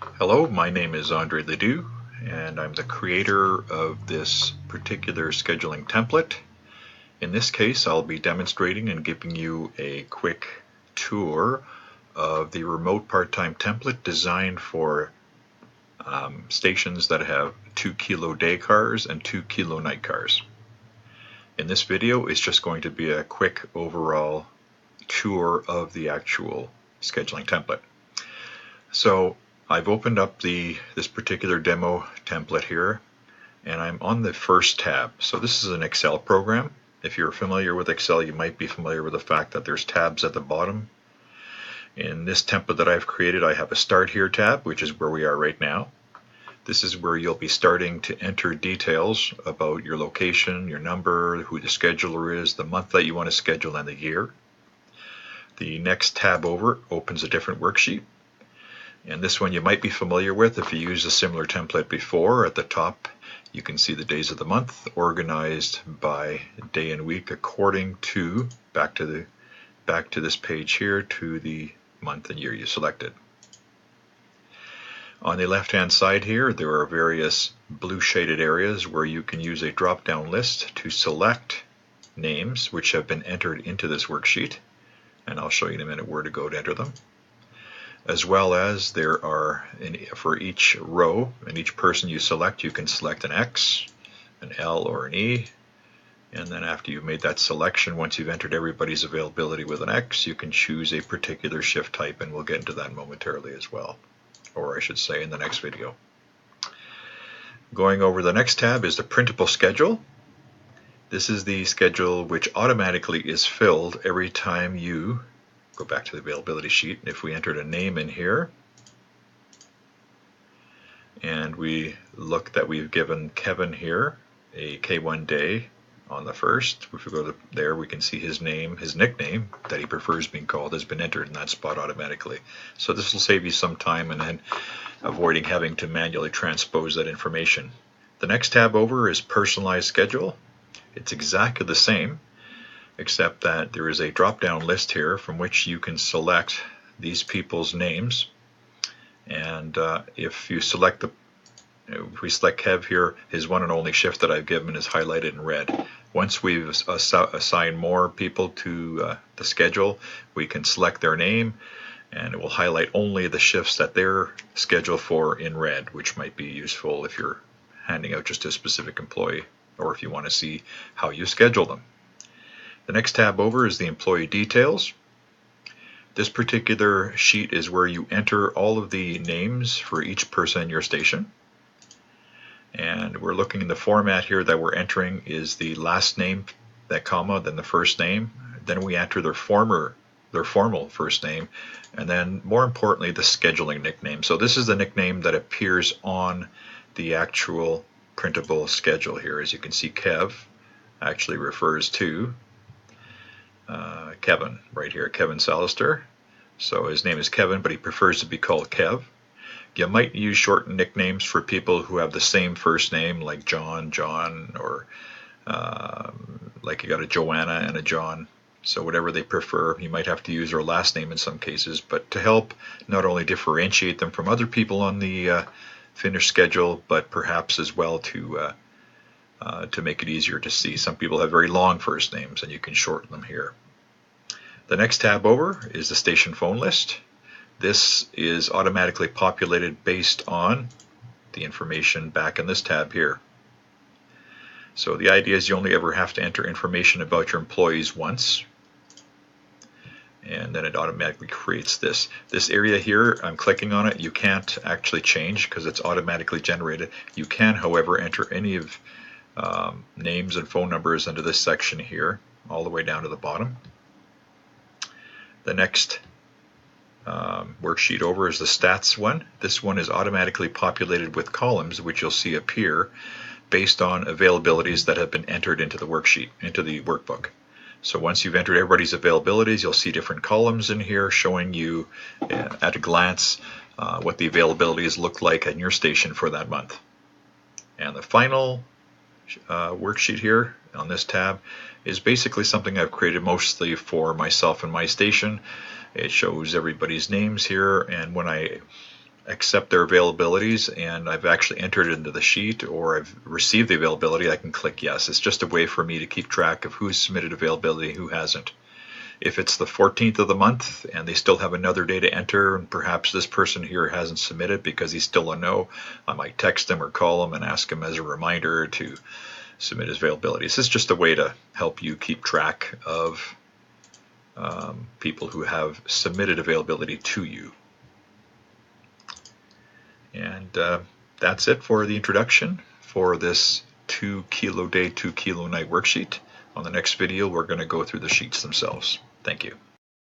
Hello, my name is Andre Ledoux, and I'm the creator of this particular scheduling template. In this case, I'll be demonstrating and giving you a quick tour of the remote part-time template designed for stations that have 2 kilo day cars and 2 kilo night cars. In this video, it's just going to be a quick overall tour of the actual scheduling template. So I've opened up this particular demo template here, and I'm on the first tab. So this is an Excel program. If you're familiar with Excel, you might be familiar with the fact that there's tabs at the bottom. In this template that I've created, I have a Start Here tab, which is where we are right now. This is where you'll be starting to enter details about your location, your number, who the scheduler is, the month that you want to schedule, and the year. The next tab over opens a different worksheet. And this one you might be familiar with if you used a similar template before. At the top you can see the days of the month organized by day and week according to, back to this page here, to the month and year you selected. On the left hand side here there are various blue shaded areas where you can use a drop down list to select names which have been entered into this worksheet, and I'll show you in a minute where to go to enter them. As well as there are, for each row and each person you select, you can select an X, an L, or an E. And then after you've made that selection, once you've entered everybody's availability with an X, you can choose a particular shift type, and we'll get into that momentarily as well. Or I should say in the next video. Going over the next tab is the printable schedule. This is the schedule which automatically is filled every time you go back to the availability sheet. If we entered a name in here and we look that we've given Kevin here a K1 day on the 1st, if we go to there we can see his name, his nickname that he prefers being called has been entered in that spot automatically. So this will save you some time and then avoiding having to manually transpose that information. The next tab over is personalized schedule. It's exactly the same, except that there is a drop-down list here from which you can select these people's names. And if we select Kev here, his one and only shift that I've given is highlighted in red. Once we've assigned more people to the schedule, we can select their name, and it will highlight only the shifts that they're scheduled for in red, which might be useful if you're handing out just a specific employee, or if you want to see how you schedule them. The next tab over is the employee details. This particular sheet is where you enter all of the names for each person in your station. And we're looking in the format here that we're entering is the last name, that comma, then the first name. Then we enter their formal first name, and then more importantly the scheduling nickname. So this is the nickname that appears on the actual printable schedule here. As you can see, Kev actually refers to Kevin right here, Kevin Salister. So his name is Kevin, but he prefers to be called Kev. You might use shortened nicknames for people who have the same first name, like John, or like you got a Joanna and a John. So whatever they prefer, you might have to use their last name in some cases, but to help not only differentiate them from other people on the finished schedule, but perhaps as well to make it easier to see. Some people have very long first names, and you can shorten them here. The next tab over is the station phone list. This is automatically populated based on the information back in this tab here. So the idea is you only ever have to enter information about your employees once, and then it automatically creates this area here. I'm clicking on it. You can't actually change because it's automatically generated. You can, however, enter any of names and phone numbers into this section here, all the way down to the bottom. The next worksheet over is the stats one. This one is automatically populated with columns which you'll see appear based on availabilities that have been entered into the worksheet, into the workbook. So once you've entered everybody's availabilities, you'll see different columns in here showing you at a glance what the availabilities look like in your station for that month. And the final worksheet here on this tab is basically something I've created mostly for myself and my station. It shows everybody's names here, and when I accept their availabilities and I've actually entered it into the sheet, or I've received the availability, I can click yes. It's just a way for me to keep track of who's submitted availability and who hasn't. If it's the 14th of the month and they still have another day to enter, and perhaps this person here hasn't submitted because he's still a no, I might text him or call him and ask him as a reminder to submit his availability. This is just a way to help you keep track of people who have submitted availability to you. And that's it for the introduction for this 2 kilo day, 2 kilo night worksheet. On the next video, we're going to go through the sheets themselves. Thank you.